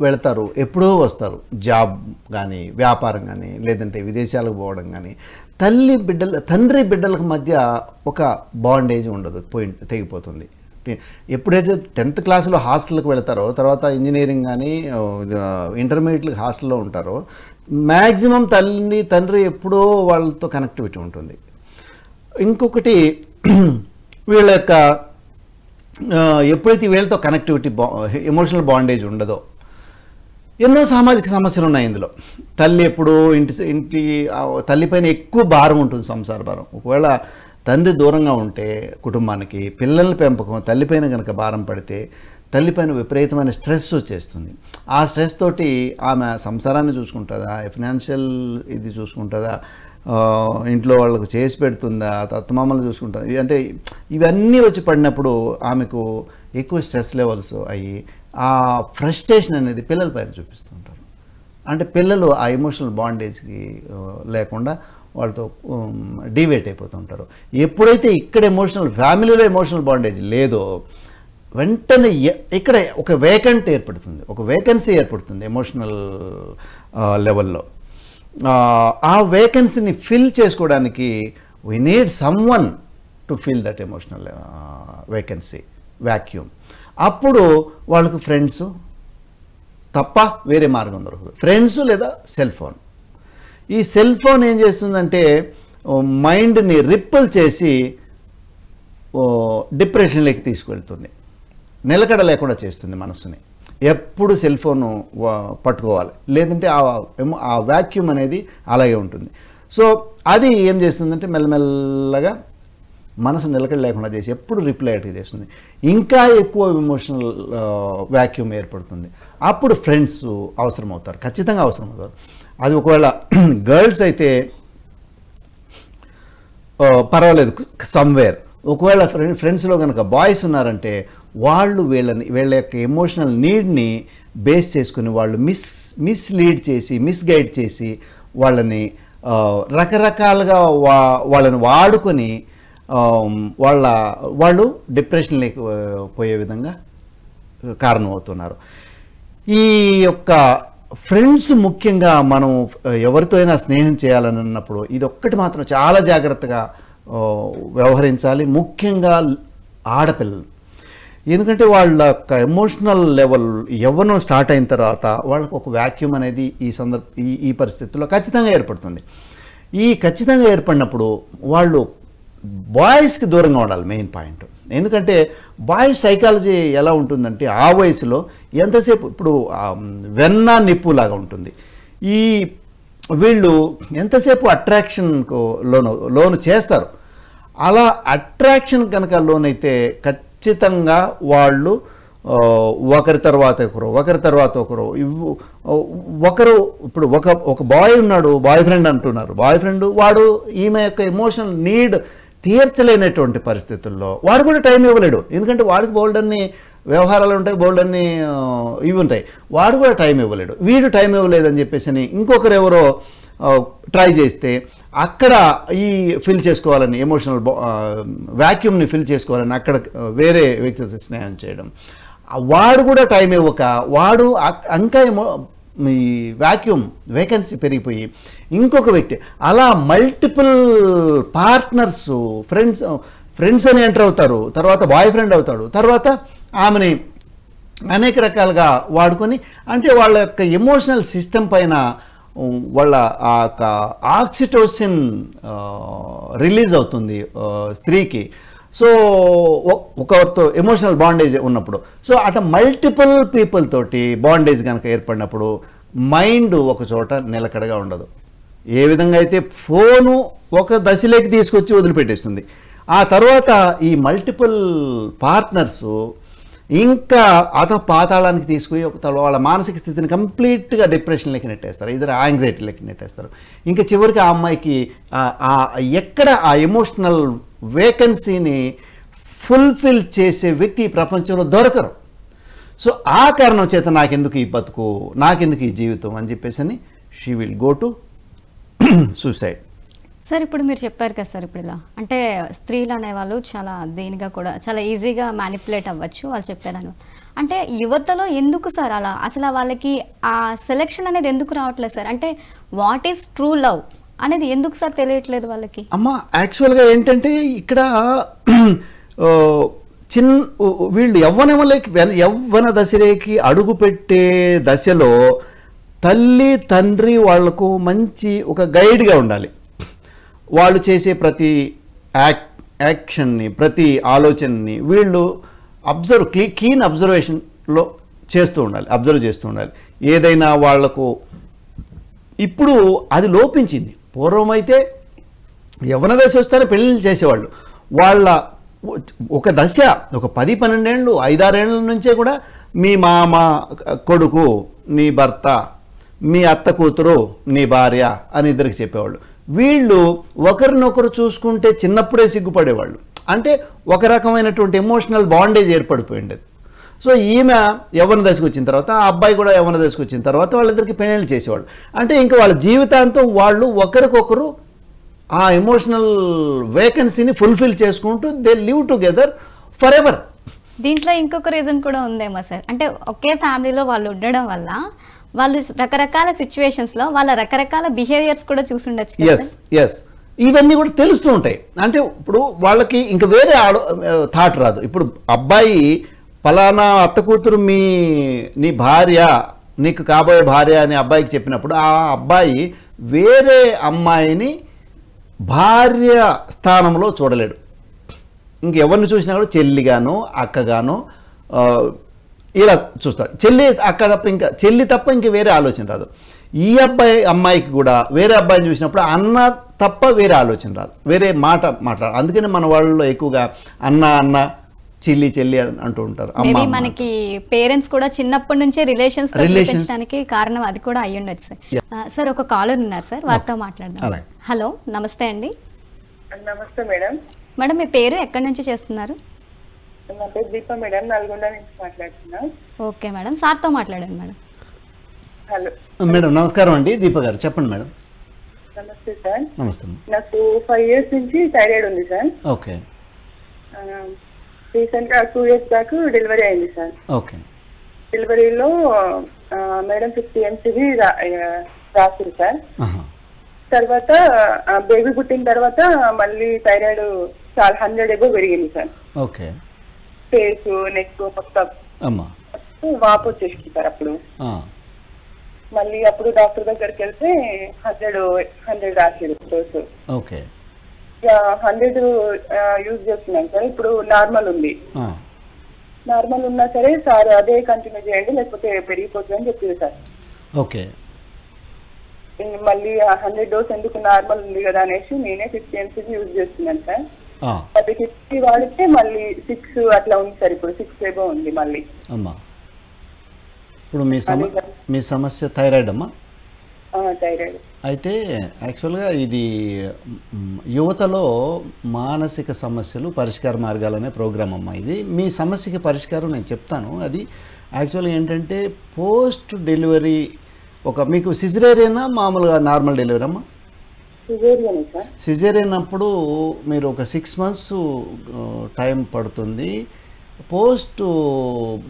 వెళ్తారు, ఎప్పుడో వస్తారు, జాబ్ కానీ, వ్యాపారం కానీ, లేదంటే విదేశాలకు పోవడం కానీ. తండ్రి బిడ్డలకు మధ్య ఒక బాండేజ్ ఉండదు, తెగిపోతుంది. ఎప్పుడైతే 10th క్లాస్లో హాస్టల్కి వెళ్తారో, తర్వాత ఇంజనీరింగ్ కానీ ఇంటర్మీడియట్కి హాస్టల్లో ఉంటారో, మ్యాక్సిమం తల్లి తండ్రి ఎప్పుడో వాళ్ళతో కనెక్టివిటీ ఉంటుంది. ఇంకొకటి వీళ్ళ యొక్క ఎప్పుడైతే వీళ్ళతో కనెక్టివిటీ ఎమోషనల్ బాండేజ్ ఉండదో, ఎన్నో సామాజిక సమస్యలు ఉన్నాయి ఇందులో. తల్లి ఎప్పుడూ ఇంటి తల్లిపైన ఎక్కువ భారం ఉంటుంది, సంసార భారం. ఒకవేళ తండ్రి దూరంగా ఉంటే కుటుంబానికి, పిల్లల పెంపకం తల్లిపైన కనుక భారం పడితే తల్లిపైన విపరీతమైన స్ట్రెస్ వచ్చేస్తుంది. ఆ స్ట్రెస్ తోటి ఆమె సంసారాన్ని చూసుకుంటుందా, ఫైనాన్షియల్ ఇది చూసుకుంటుందా, ఇంట్లో వాళ్ళకు చేసి పెడుతుందా, అత్తమామలు చూసుకుంటుందా, అంటే ఇవన్నీ వచ్చి పడినప్పుడు ఆమెకు ఎక్కువ స్ట్రెస్ లెవెల్స్ అయ్యి ఆ ఫ్రస్ట్రేషన్ అనేది పిల్లలపైన చూపిస్తుంటారు. అంటే పిల్లలు ఆ ఎమోషనల్ బాండేజ్కి లేకుండా వాళ్ళతో డివేట్ అయిపోతుంటారు. ఎప్పుడైతే ఇక్కడ ఫ్యామిలీలో ఎమోషనల్ బాండేజ్ లేదో వెంటనే ఇక్కడ ఒక వేకెంట్ ఏర్పడుతుంది, ఒక వేకెన్సీ ఏర్పడుతుంది ఎమోషనల్ లెవెల్లో. ఆ వేకెన్సీని ఫిల్ చేసుకోవడానికి we need someone to fill that emotional vacancy, vacuum. అప్పుడు వాళ్ళకు ఫ్రెండ్స్ తప్ప వేరే మార్గం దొరకదు. ఫ్రెండ్స్ లేదా సెల్ ఫోన్. ఈ సెల్ ఫోన్ ఏం చేస్తుందంటే మైండ్ని రిప్పల్ చేసి డిప్రెషన్లోకి తీసుకువెళ్తుంది, నిలకడ లేకుండా చేస్తుంది మనసుని. ఎప్పుడు సెల్ ఫోను పట్టుకోవాలి, లేదంటే ఆ వ్యాక్యూమ్ అనేది అలాగే ఉంటుంది. సో అది ఏం చేస్తుందంటే మెల్లమెల్లగా మనసు నిలకడ లేకుండా చేసి ఎప్పుడు రిప్లైట్గా చేస్తుంది. ఇంకా ఎక్కువ ఎమోషనల్ వ్యాక్యూమ్ ఏర్పడుతుంది. అప్పుడు ఫ్రెండ్స్ అవసరం అవుతారు, ఖచ్చితంగా అవసరం అవుతారు. అది ఒకవేళ గర్ల్స్ అయితే పర్వాలేదు సమ్వేర్. ఒకవేళ ఫ్రెండ్స్లో కనుక బాయ్స్ ఉన్నారంటే వాళ్ళు వీళ్ళ యొక్క ఎమోషనల్ నీడ్ని బేస్ చేసుకుని వాళ్ళు మిస్లీడ్ చేసి, మిస్గైడ్ చేసి వాళ్ళని రకరకాలుగా వాళ్ళని వాడుకొని వాళ్ళు డిప్రెషన్లోకి పోయే విధంగా కారణమవుతున్నారు. ఈ యొక్క ఫ్రెండ్స్ ముఖ్యంగా మనం ఎవరితో అయినా స్నేహం చేయాలని అన్నప్పుడు ఇదొక్కటి మాత్రం చాలా జాగ్రత్తగా వ్యవహరించాలి, ముఖ్యంగా ఆడపిల్లలు. ఎందుకంటే వాళ్ళ యొక్క ఎమోషనల్ లెవెల్ యవ్వనం స్టార్ట్ అయిన తర్వాత వాళ్ళకు ఒక వ్యాక్యూమ్ అనేది ఈ పరిస్థితుల్లో ఖచ్చితంగా ఏర్పడుతుంది. ఈ ఖచ్చితంగా ఏర్పడినప్పుడు వాళ్ళు బాయ్స్కి దూరంగా ఉండాలి, మెయిన్ పాయింట్. ఎందుకంటే బాయ్స్ సైకాలజీ ఎలా ఉంటుందంటే ఆ వయసులో ఎంతసేపు ఇప్పుడు వెన్న నిప్పులాగా ఉంటుంది. వీళ్ళు ఎంతసేపు అట్రాక్షన్కు లోను చేస్తారు. అలా అట్రాక్షన్ కనుక లోనైతే ఖచ్చితంగా వాళ్ళు ఒకరి తర్వాత ఒకరు ఇప్పుడు ఒక బాయ్ ఉన్నాడు, బాయ్ ఫ్రెండ్ అంటున్నారు. బాయ్ ఫ్రెండ్ వాడు ఈమె యొక్క ఎమోషనల్ నీడ్ తీర్చలేనటువంటి పరిస్థితుల్లో వాడు కూడా టైం ఇవ్వలేడు. ఎందుకంటే వాడికి బోల్డన్ని వ్యవహారాలు ఉంటాయి, బోల్డన్ని ఇవి ఉంటాయి. వాడు కూడా టైం ఇవ్వలేడు. వీడు టైం ఇవ్వలేదని చెప్పేసి ఇంకొకరు ఎవరో ట్రై చేస్తే అక్కడ ఫిల్ చేసుకోవాలని, ఎమోషనల్ వ్యాక్యూమ్ని ఫిల్ చేసుకోవాలని అక్కడ వేరే వ్యక్తితో స్నేహం చేయడం, వాడు కూడా టైం ఇవ్వక వాడు ఇంకా ఈ వ్యాక్యూమ్ వేకెన్సీ పెరిగిపోయి ఇంకొక వ్యక్తి అలా మల్టిపుల్ పార్ట్నర్స్ ఫ్రెండ్స్ అని ఎంటర్ అవుతారు, తర్వాత బాయ్ ఫ్రెండ్ అవుతాడు, తర్వాత ఆమెని అనేక రకాలుగా వాడుకొని, అంటే వాళ్ళ యొక్క ఎమోషనల్ సిస్టమ్ పైన వాళ్ళ ఆ యొక్క ఆక్సిటోసిన్ రిలీజ్ అవుతుంది స్త్రీకి. సో ఒకరితో ఎమోషనల్ బాండేజ్ ఉన్నప్పుడు, సో అట మల్టిపుల్ పీపుల్ తోటి బాండేజ్ కనుక ఏర్పడినప్పుడు మైండ్ ఒక చోట నిలకడగా ఉండదు. ఏ విధంగా అయితే ఫోను ఒక దశలోకి తీసుకొచ్చి వదిలిపెట్టేస్తుంది, ఆ తర్వాత ఈ మల్టిపుల్ పార్ట్నర్స్ ఇంకా పాతాళానికి తీసుకుని వాళ్ళ మానసిక స్థితిని కంప్లీట్గా డిప్రెషన్లోకి నెట్టేస్తారు, ఇద్దరు యాంగ్జైటీలోకి నెట్టేస్తారు. ఇంకా చివరికి ఆ అమ్మాయికి ఎక్కడ ఆ ఎమోషనల్ వేకెన్సీని ఫుల్ఫిల్ చేసే వ్యక్తి ఈ ప్రపంచంలో దొరకరు. సో ఆ కారణం చేత నాకెందుకు ఈ బతుకు, నాకెందుకు ఈ జీవితం అని చెప్పేసి she will go to suicide. Sir ఇప్పుడు మీరు చెప్పారు కదా సార్, ఇప్పుడు ఇలా అంటే స్త్రీలు అనేవాళ్ళు చాలా దేనిగా కూడా చాలా ఈజీగా మ్యానిపులేట్ అవ్వచ్చు వాళ్ళు చెప్పేదాన్ని. అంటే యువతలో ఎందుకు సార్ అలా అసలు వాళ్ళకి ఆ సెలెక్షన్ అనేది ఎందుకు రావట్లేదు సార్? అంటే వాట్ ఈస్ ట్రూ లవ్ అనేది ఎందుకు సార్ తెలియట్లేదు వాళ్ళకి? అమ్మ యాక్చువల్గా ఏంటంటే ఇక్కడ వీళ్ళు యవ్వన దశలోకి అడుగుపెట్టే దశలో తల్లి తండ్రి వాళ్లకు మంచి ఒక గైడ్గా ఉండాలి. వాళ్ళు చేసే ప్రతి యాక్షన్ని, ప్రతి ఆలోచనని వీళ్ళు కీన్ అబ్జర్వేషన్లో అబ్జర్వ్ చేస్తూ ఉండాలి. ఏదైనా వాళ్లకు ఇప్పుడు అది లోపించింది. పూర్వమైతే యవ్వన దశ వస్తేనే పెళ్ళిళ్ళు చేసేవాళ్ళు. వాళ్ళ ఒక దశ, ఒక 10-12 ఏళ్ళు, 5-6 ఏళ్ళ నుంచే కూడా మీ మామ కొడుకు నీ భర్త, మీ అత్త కూతురు నీ భార్య అని ఇద్దరికి చెప్పేవాళ్ళు. వీళ్ళు ఒకరినొకరు చూసుకుంటే చిన్నప్పుడే సిగ్గుపడేవాళ్ళు. అంటే ఒక రకమైనటువంటి ఎమోషనల్ బాండేజ్ ఏర్పడిపోయింది. సో ఈమె యవ్వన దశకు వచ్చిన తర్వాత, ఆ అబ్బాయి కూడా యవ్వన దశకు వచ్చిన తర్వాత వాళ్ళిద్దరికి పెళ్ళిళ్ళు చేసేవాళ్ళు. అంటే ఇంకా వాళ్ళ జీవితాంతం వాళ్ళు ఒకరికొకరు ఆ ఎమోషనల్ వేకెన్సీని ఫుల్ఫిల్ చేసుకుంటూ they live together for ever. దీంట్లో ఇంకొక రీజన్ కూడా ఉందేమో సార్, అంటే ఒకే ఫ్యామిలీలో వాళ్ళు ఉండడం వల్ల వాళ్ళు రకరకాల సిచ్యువేషన్స్లో వాళ్ళ రకరకాల బిహేవియర్స్ కూడా చూసుండొచ్చు. ఎస్ ఇవన్నీ కూడా తెలుస్తూ ఉంటాయి. అంటే ఇప్పుడు వాళ్ళకి ఇంకా వేరే థాట్ రాదు. ఇప్పుడు అబ్బాయి ఫలానా అత్త కూతురు నీ భార్య, నీకు కాబోయే భార్య అని అబ్బాయికి చెప్పినప్పుడు ఆ అబ్బాయి వేరే అమ్మాయిని భార్య స్థానంలో చూడలేడు. ఇంకెవరిని చూసినా కూడా చెల్లిగానో అక్కగానో ఇలా చూస్తాడు. చెల్లి తప్ప ఇంక వేరే ఆలోచన రాదు. ఈ అమ్మాయికి కూడా వేరే అబ్బాయిని చూసినప్పుడు అన్న తప్ప వేరే ఆలోచన రాదు, వేరే మాట్లాడు. అందుకని మన వాళ్ళలో ఎక్కువగా అన్న చెల్లి అంటూ ఉంటారు. మనకి పేరెంట్స్ కూడా చిన్నప్పటి నుంచే రిలేషన్స్ పెంచడానికి కారణం అది కూడా అయ్యి ఉండొచ్చు సార్. సార్ ఒక కాలర్ ఉన్నారు సార్, వారితో మాట్లాడదాం. హలో, నమస్తే అండి. నమస్తే మేడం. మేడం మీ పేరు, ఎక్కడి నుంచి చేస్తున్నారు? నా పేరు దీప మేడం, నల్గొండ నుంచి మాట్లాడుతున్నా. ఓకే మేడం, సార్తో మాట్లాడండి మేడం. హలో మేడం, నమస్కారం అండి. దీప గారు చెప్పండి మేడం. నమస్తే సార్. నమస్తే. నాకు 5 years నుంచి థైరాయిడ్ ఉంది సార్. ఓకే. రీసెంట్ గా 2 years బ్యాక్ డెలివరీ అయింది సార్. ఓకే. డెలివరీలో మేడం 50 mcg రాసింది సార్. తర్వాత బేబీ పుట్టిన తర్వాత మళ్ళీ థైరాయిడ్ చాలా 100 above పెరిగింది సార్. ఓకే. ఫేస్, నెక్ మొత్తం వాపు వచ్చేసింది సార్. అప్పుడు మళ్ళీ అప్పుడు డాక్టర్ దగ్గరికి వెళ్తే 100 రాసారు డోసు. ఓకే. 100 యూజ్ చేస్తున్నాను సార్. ఇప్పుడు నార్మల్ ఉంది. నార్మల్ ఉన్నా సరే సార్ అదే కంటిన్యూ చేయండి, లేకపోతే పెరిగిపోతుంది అని చెప్పింది సార్. ఓకే. మళ్ళీ 100 డోస్ ఎందుకు, నార్మల్ ఉంది కదా అనేసి నేనే 50 mcg యూజ్ చేస్తున్నాను సార్. అది 50 వాడితే మళ్ళీ 6 అట్లా ఉంది సార్. ఇప్పుడు 6 above ఉంది మళ్ళీ. ఇప్పుడు మీ సమస్య థైరాయిడ్ అమ్మా? థైరాయిడ్. అయితే యాక్చువల్గా ఇది యువతలో మానసిక సమస్యలు పరిష్కార మార్గాలనే ప్రోగ్రామ్ అమ్మా. ఇది మీ సమస్యకి పరిష్కారం నేను చెప్తాను. అది యాక్చువల్గా ఏంటంటే పోస్ట్ డెలివరీ మీకు సిజరేరియనా మామూలుగా నార్మల్ డెలివరీ అమ్మా? సిజేరియన్ అప్పుడు మీరు ఒక 6 months టైం పడుతుంది. పోస్ట్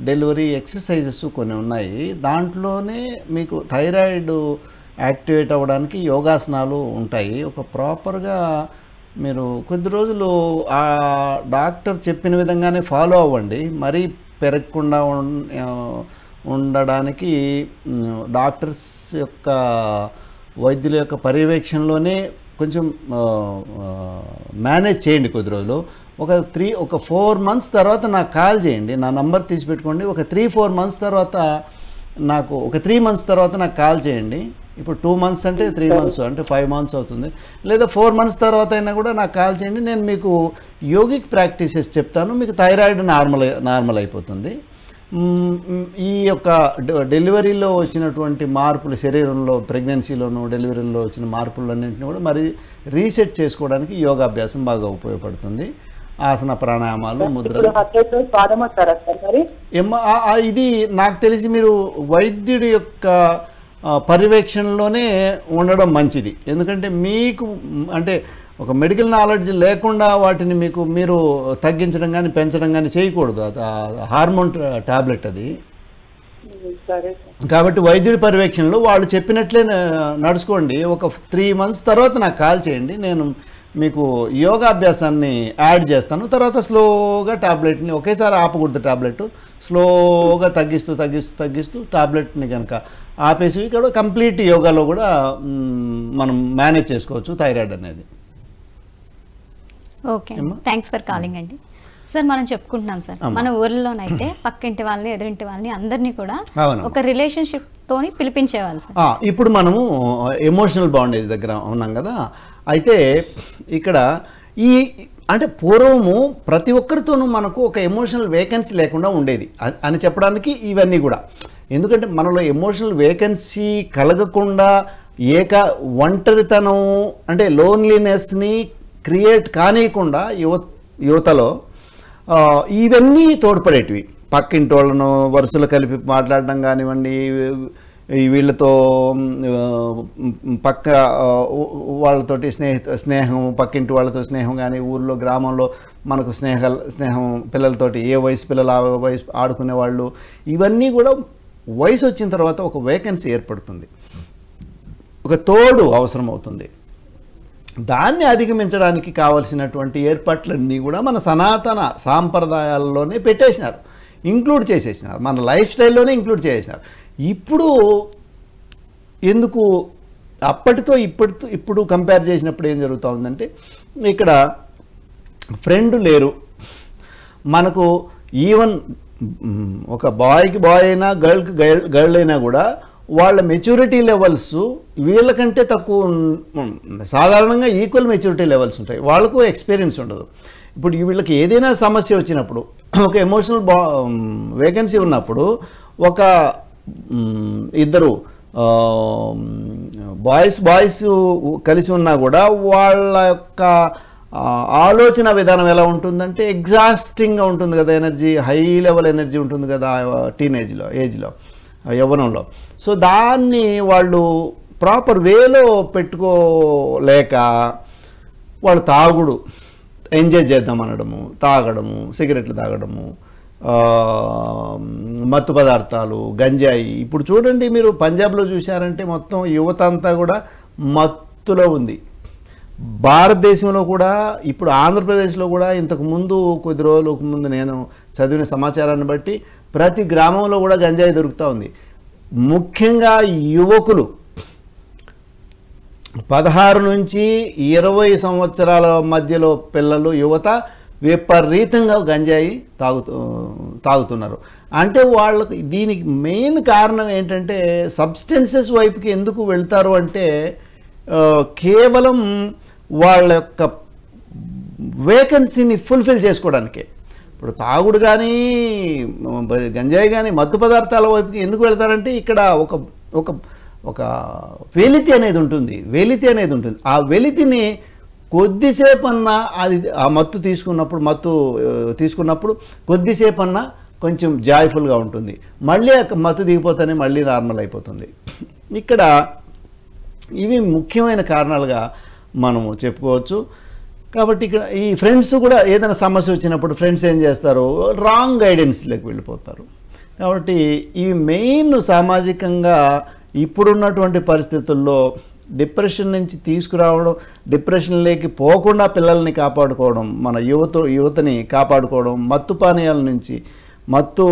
డెలివరీ ఎక్సర్సైజెస్ కొన్ని ఉన్నాయి. దాంట్లోనే మీకు థైరాయిడ్ యాక్టివేట్ అవ్వడానికి యోగాసనాలు ఉంటాయి. ఒక ప్రాపర్గా మీరు కొద్ది రోజులు ఆ డాక్టర్ చెప్పిన విధంగానే ఫాలో అవ్వండి. మరీ పెరగకుండా ఉండడానికి డాక్టర్స్ యొక్క, వైద్యుల యొక్క పర్యవేక్షణలోనే కొంచెం మేనేజ్ చేయండి కొద్ది రోజులు. ఒక 4 months తర్వాత నాకు కాల్ చేయండి. నా నంబర్ తీసిపెట్టుకోండి. ఒక 3-4 months తర్వాత ఒక 3 months తర్వాత నాకు కాల్ చేయండి. ఇప్పుడు 2 months అంటే 3 months అంటే 5 months అవుతుంది. లేదా 4 months తర్వాత అయినా కూడా నాకు కాల్ చేయండి. నేను మీకు యోగిక్ ప్రాక్టీసెస్ చెప్తాను. మీకు థైరాయిడ్ నార్మల్ అయిపోతుంది. ఈ యొక్క డెలివరీలో వచ్చినటువంటి మార్పులు, శరీరంలో ప్రెగ్నెన్సీలోను డెలివరీలో వచ్చిన మార్పులన్నింటినీ కూడా మరి రీసెట్ చేసుకోవడానికి యోగాభ్యాసం బాగా ఉపయోగపడుతుంది. ఆసన, ప్రాణాయామాలు, ముద్రలు. ఇది నాకు తెలిసి మీరు వైద్యుడి యొక్క పర్యవేక్షణలోనే ఉండడం మంచిది. ఎందుకంటే మీకు అంటే ఒక మెడికల్ నాలెడ్జ్ లేకుండా వాటిని మీరు తగ్గించడం కానీ పెంచడం కానీ చేయకూడదు. హార్మోన్ టాబ్లెట్ అది. కాబట్టి వైద్యుడి పర్యవేక్షణలో వాళ్ళు చెప్పినట్లే నడుచుకోండి. ఒక 3 months తర్వాత నాకు కాల్ చేయండి. నేను మీకు యోగాభ్యాసాన్ని యాడ్ చేస్తాను, తర్వాత స్లోగా టాబ్లెట్ని ఒకేసారి ఆపకూడదు, టాబ్లెట్ స్లోగా తగ్గిస్తూ తగ్గిస్తూ తగ్గిస్తూ టాబ్లెట్ని కనుక ఆపేసి ఇక్కడ కంప్లీట్ యోగాలో కూడా మనం మేనేజ్ చేసుకోవచ్చు థైరాయిడ్ అనేది. ఓకే, థ్యాంక్స్ ఫర్ కాలింగ్ అండి. సార్ మనం చెప్పుకుంటున్నాం సార్, మన ఊర్లోనైతే పక్కింటి వాళ్ళని ఎదురింటి వాళ్ళని అందరినీ కూడా ఒక రిలేషన్షిప్ తోని పిలిపించేవాళ్ళు సార్. ఇప్పుడు మనము ఎమోషనల్ బాండేజ్ దగ్గర ఉన్నాం కదా, అయితే ఇక్కడ ఈ అంటే పూర్వము ప్రతి ఒక్కరితోనూ మనకు ఒక ఎమోషనల్ వేకెన్సీ లేకుండా ఉండేది అని చెప్పడానికి ఇవన్నీ కూడా. ఎందుకంటే మనలో ఎమోషనల్ వేకెన్సీ కలగకుండా ఒంటరితనం అంటే లోన్లీనెస్ని క్రియేట్ కానియకుండా యువతలో ఇవన్నీ తోడ్పడేటివి. పక్కింటి వాళ్ళను వరుసలు కలిపి మాట్లాడడం కానివ్వండి, వీళ్ళతో పక్క వాళ్ళతోటి స్నేహం, పక్కింటి వాళ్ళతో స్నేహం కానీ, ఊర్లో గ్రామంలో మనకు స్నేహం పిల్లలతోటి, ఏ వయసు పిల్లలు ఆ వయసు ఆడుకునే వాళ్ళు, ఇవన్నీ కూడా వయసు వచ్చిన తర్వాత ఒక వేకెన్సీ ఏర్పడుతుంది, ఒక తోడు అవసరం అవుతుంది. దాన్ని అధిగమించడానికి కావలసినటువంటి ఏర్పాట్లన్నీ కూడా మన సనాతన సాంప్రదాయాల్లోనే పెట్టేసినారు, ఇంక్లూడ్ చేసేసినారు, మన లైఫ్ స్టైల్లోనే ఇంక్లూడ్ చేసేసినారు. ఇప్పుడు ఎందుకు అప్పటితో ఇప్పుడు కంపేర్ చేసినప్పుడు ఏం జరుగుతూ ఉందంటే, ఇక్కడ ఫ్రెండ్ లేరు మనకు. ఈవెన్ ఒక బాయ్కి బాయ్ అయినా గర్ల్కి గర్ల్ అయినా కూడా వాళ్ళ మెచ్యూరిటీ లెవెల్స్ వీళ్ళకంటే తక్కువ, సాధారణంగా ఈక్వల్ మెచ్యూరిటీ లెవెల్స్ ఉంటాయి, వాళ్ళకు ఎక్స్పీరియన్స్ ఉండదు. ఇప్పుడు వీళ్ళకి ఏదైనా సమస్య వచ్చినప్పుడు, ఒక ఎమోషనల్ వేకెన్సీ ఉన్నప్పుడు, ఒక ఇద్దరు బాయ్స్ కలిసి ఉన్నా కూడా వాళ్ళ యొక్క ఆలోచన విధానం ఎలా ఉంటుందంటే ఎగ్జాస్టింగ్గా ఉంటుంది కదా, ఎనర్జీ హై లెవెల్ ఎనర్జీ ఉంటుంది కదా ఏజ్లో యవ్వనంలో. సో దాన్ని వాళ్ళు ప్రాపర్ వేలో పెట్టుకోలేక వాళ్ళు తాగుడు ఎంజాయ్ చేద్దాం అనడము, తాగడము, సిగరెట్లు తాగడము, మత్తు పదార్థాలు, గంజాయి. ఇప్పుడు చూడండి మీరు పంజాబ్లో చూశారంటే మొత్తం యువత అంతా కూడా మత్తులో ఉంది. భారతదేశంలో కూడా ఇప్పుడు ఆంధ్రప్రదేశ్లో కూడా ఇంతకుముందు కొద్ది రోజులకు ముందు నేను చదివిన సమాచారాన్ని బట్టి ప్రతి గ్రామంలో కూడా గంజాయి దొరుకుతూ ఉంది. ముఖ్యంగా యువకులు 16 నుంచి 20 సంవత్సరాల మధ్యలో పిల్లలు, యువత విపరీతంగా గంజాయి తాగుతున్నారు. అంటే వాళ్ళకు దీనికి మెయిన్ కారణం ఏంటంటే సబ్స్టెన్సెస్ వైపుకి ఎందుకు వెళ్తారు అంటే కేవలం వాళ్ళ యొక్క వేకెన్సీని ఫుల్ఫిల్ చేసుకోవడానికే. ఇప్పుడు తాగుడు కానీ గంజాయి కానీ మత్తు పదార్థాల వైపుకి ఎందుకు వెళ్తారంటే ఇక్కడ ఒక ఒక వెలితి అనేది ఉంటుంది. ఆ వెలితిని కొద్దిసేపన్నా ఆ మత్తు తీసుకున్నప్పుడు కొద్దిసేపన్నా కొంచెం జాయ్ఫుల్గా ఉంటుంది, మళ్ళీ మత్తు దిగిపోతేనే మళ్ళీ నార్మల్ అయిపోతుంది. ఇక్కడ ఇవి ముఖ్యమైన కారణాలుగా మనము చెప్పుకోవచ్చు. కాబట్టి ఇక్కడ ఈ ఫ్రెండ్స్ కూడా ఏదైనా సమస్య వచ్చినప్పుడు ఫ్రెండ్స్ ఏం చేస్తారు, రాంగ్ గైడెన్స్లోకి వెళ్ళిపోతారు. కాబట్టి ఇవి మెయిన్ సామాజికంగా ఇప్పుడున్నటువంటి పరిస్థితుల్లో డిప్రెషన్ నుంచి తీసుకురావడం, డిప్రెషన్లోకి పోకుండా పిల్లల్ని కాపాడుకోవడం, మన యువతని కాపాడుకోవడం, మత్తు పానీయాల నుంచి, మత్తు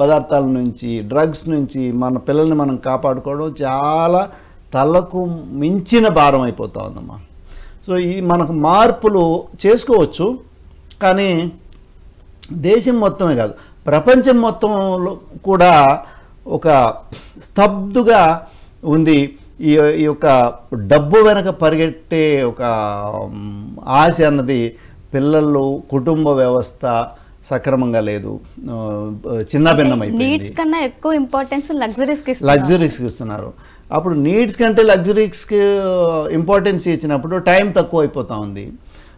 పదార్థాల నుంచి, డ్రగ్స్ నుంచి మన పిల్లల్ని మనం కాపాడుకోవడం చాలా తలకు మించిన భారం అయిపోతా ఉందమ్మా. సో ఈ మనకు మార్పులు చేసుకోవచ్చు, కానీ దేశం మొత్తమే కాదు ప్రపంచం మొత్తంలో కూడా ఒక స్తబ్దుగా ఉంది. ఈ యొక్క డబ్బు వెనక పరిగెట్టే ఒక ఆశ అన్నది పిల్లలు, కుటుంబ వ్యవస్థ సక్రమంగా లేదు, చిన్నభిన్నమైపోయింది. నీడ్స్ కన్నా ఎక్కువ ఇంపార్టెన్స్ లగ్జరీస్కి ఇస్తున్నారు. అప్పుడు నీడ్స్ కంటే లగ్జరీస్కి ఇంపార్టెన్స్ ఇచ్చినప్పుడు టైం తక్కువ అయిపోతూ ఉంది.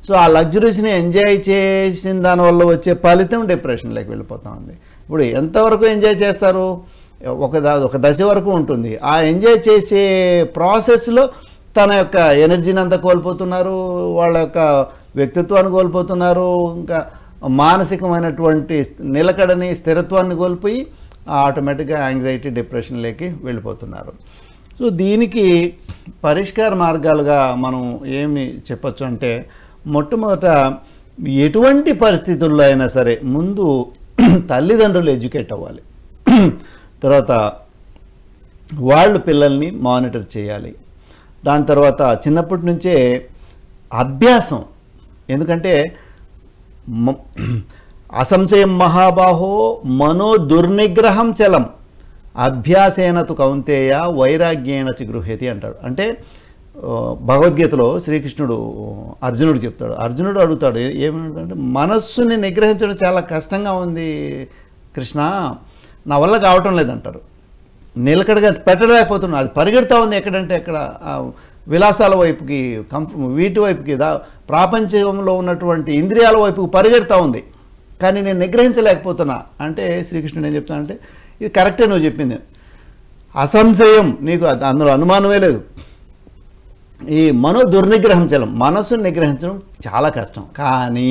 సో ఆ లగ్జరీస్ని ఎంజాయ్ చేసిన దానివల్ల వచ్చే ఫలితం డిప్రెషన్లోకి వెళ్ళిపోతూ ఉంది. ఇప్పుడు ఎంతవరకు ఎంజాయ్ చేస్తారు, ఒక దశ వరకు ఉంటుంది. ఆ ఎంజాయ్ చేసే ప్రాసెస్లో తన యొక్క ఎనర్జీని అంతా కోల్పోతున్నారు, వాళ్ళ యొక్క వ్యక్తిత్వాన్ని కోల్పోతున్నారు, ఇంకా మానసికమైనటువంటి నిలకడని, స్థిరత్వాన్ని కోల్పోయి ఆటోమేటిక్గా యాంగ్జైటీ, డిప్రెషన్లోకి వెళ్ళిపోతున్నారు. సో దీనికి పరిష్కార మార్గాలుగా మనం ఏమి చెప్పచ్చు అంటే, మొట్టమొదట ఎటువంటి పరిస్థితుల్లో అయినా సరే ముందు తల్లిదండ్రులు ఎడ్యుకేట్ అవ్వాలి. తర్వాత వాళ్ళు పిల్లల్ని మానిటర్ చేయాలి. దాని తర్వాత చిన్నప్పటి నుంచే అభ్యాసం, ఎందుకంటే అసంశయం మహాబాహో మనో దుర్నిగ్రహం చలం అభ్యాసేన తు కౌంతేయ వైరాగ్యేన చ గృహ్యతి అంటాడు. అంటే భగవద్గీతలో శ్రీకృష్ణుడు అర్జునుడు చెప్తాడు. అర్జునుడు అడుగుతాడు ఏమంటే, మనస్సుని నిగ్రహించడం చాలా కష్టంగా ఉంది కృష్ణ, నా వల్ల కావటం లేదంటారు. నిలకడగా పెట్టలేకపోతున్నాను, అది పరిగెడతా ఉంది ఎక్కడంటే ఎక్కడ, విలాసాల వైపుకి, వీటి వైపుకి, ప్రాపంచంలో ఉన్నటువంటి ఇంద్రియాల వైపుకి పరిగెడతా ఉంది, కానీ నేను నిగ్రహించలేకపోతున్నా అంటే శ్రీకృష్ణుడు ఏం చెప్తానంటే, ఇది కరెక్టే నువ్వు చెప్పింది, అసంశయం, నీకు అందులో అనుమానమే లేదు. ఈ మనో దుర్నిగ్రహం చలం, మనస్సును నిగ్రహించడం చాలా కష్టం, కానీ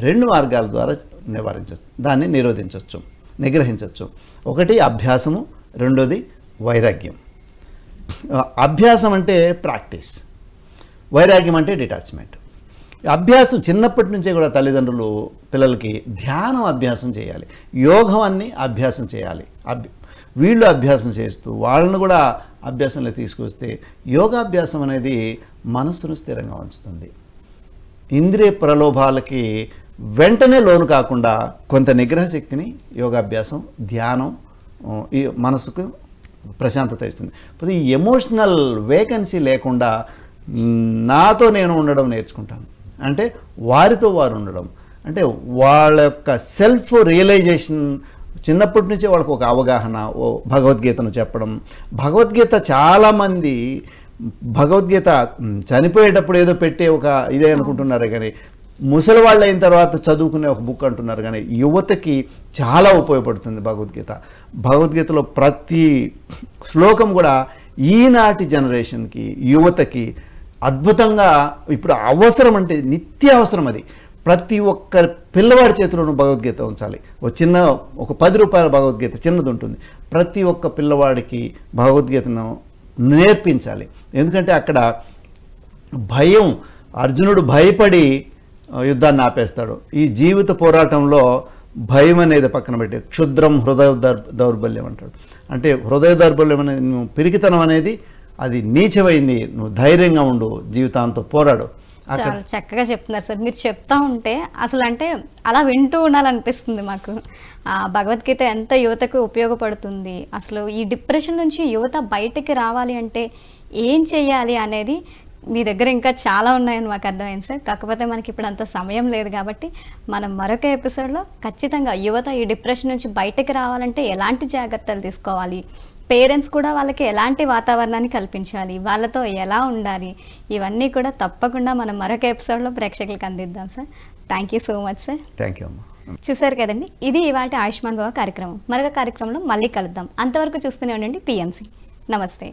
2 మార్గాల ద్వారా నివారించవచ్చు, దాన్ని నిరోధించవచ్చు, నిగ్రహించవచ్చు. ఒకటి అభ్యాసము, రెండోది వైరాగ్యం. అభ్యాసం అంటే ప్రాక్టీస్, వైరాగ్యం అంటే డిటాచ్మెంట్. అభ్యాసం చిన్నప్పటి నుంచే కూడా తల్లిదండ్రులు పిల్లలకి ధ్యానం అభ్యాసం చేయాలి, యోగం అన్ని అభ్యాసం చేయాలి. వీళ్ళు అభ్యాసం చేస్తూ వాళ్ళను కూడా అభ్యాసంలో తీసుకొస్తే యోగాభ్యాసం అనేది మనస్సును స్థిరంగా ఉంచుతుంది. ఇంద్రియ ప్రలోభాలకి వెంటనే లోను కాకుండా కొంత నిగ్రహ శక్తిని యోగాభ్యాసం, ధ్యానం ఈ మనసుకు ప్రశాంతత ఇస్తుంది. ఈ ఎమోషనల్ వేకెన్సీ లేకుండా నాతో నేను ఉండడం నేర్చుకుంటాను, అంటే వారితో వారు ఉండడం, అంటే వాళ్ళ యొక్క సెల్ఫ్ రియలైజేషన్ చిన్నప్పటి నుంచే వాళ్ళకు ఒక అవగాహన, భగవద్గీతను చెప్పడం. భగవద్గీత చాలామంది భగవద్గీత చనిపోయేటప్పుడు ఏదో పెట్టే ఒక ఇదే అనుకుంటున్నారు, కానీ ముసలి వాళ్ళు అయిన తర్వాత చదువుకునే ఒక బుక్ అంటున్నారు, కానీ యువతకి చాలా ఉపయోగపడుతుంది భగవద్గీత. భగవద్గీతలో ప్రతి శ్లోకం కూడా ఈనాటి జనరేషన్కి, యువతకి అద్భుతంగా ఇప్పుడు అవసరం, అంటే నిత్య అవసరం. అది ప్రతి ఒక్క పిల్లవాడి చేతిలోనూ భగవద్గీత ఉంచాలి. ఒక 10 రూపాయల భగవద్గీత చిన్నది ఉంటుంది, ప్రతి ఒక్క పిల్లవాడికి భగవద్గీతను నేర్పించాలి. ఎందుకంటే అక్కడ భయం, అర్జునుడు భయపడి యుద్ధాన్ని ఆపేస్తాడు. ఈ జీవిత పోరాటంలో భయం అనేది పక్కన పెట్టి క్షుద్రం హృదయ దౌర్బల్యం అంటాడు. అంటే హృదయ దౌర్బల్యం అనేది, నువ్వు పిరికితనం అనేది అది నీచమైంది, నువ్వు ధైర్యంగా ఉండు, జీవితాంతో పోరాడు. చాలా చక్కగా చెప్తున్నారు సార్. మీరు చెప్తా ఉంటే అసలు అంటే అలా వింటూ ఉండాలనిపిస్తుంది మాకు. భగవద్గీత ఎంత యువతకు ఉపయోగపడుతుంది, అసలు ఈ డిప్రెషన్ నుంచి యువత బయటికి రావాలి అంటే ఏం చేయాలి అనేది మీ దగ్గర ఇంకా చాలా ఉన్నాయని మాకు అర్థమైంది సార్. కాకపోతే మనకి ఇప్పుడు అంత సమయం లేదు కాబట్టి మనం మరొక ఎపిసోడ్లో ఖచ్చితంగా యువత ఈ డిప్రెషన్ నుంచి బయటికి రావాలంటే ఎలాంటి జాగ్రత్తలు తీసుకోవాలి, పేరెంట్స్ కూడా వాళ్ళకి ఎలాంటి వాతావరణాన్ని కల్పించాలి, వాళ్ళతో ఎలా ఉండాలి, ఇవన్నీ కూడా తప్పకుండా మనం మరొక ఎపిసోడ్లో ప్రేక్షకులకు అందిద్దాం sir. Thank you so much sir. Thank you అమ్మా. చూసారు కదండి, ఇది ఇవాళ ఆయుష్మాన్ భవ కార్యక్రమం. మరొక కార్యక్రమంలో మళ్ళీ కలుద్దాం. అంతవరకు చూస్తూనే ఉండండి PMC. నమస్తే.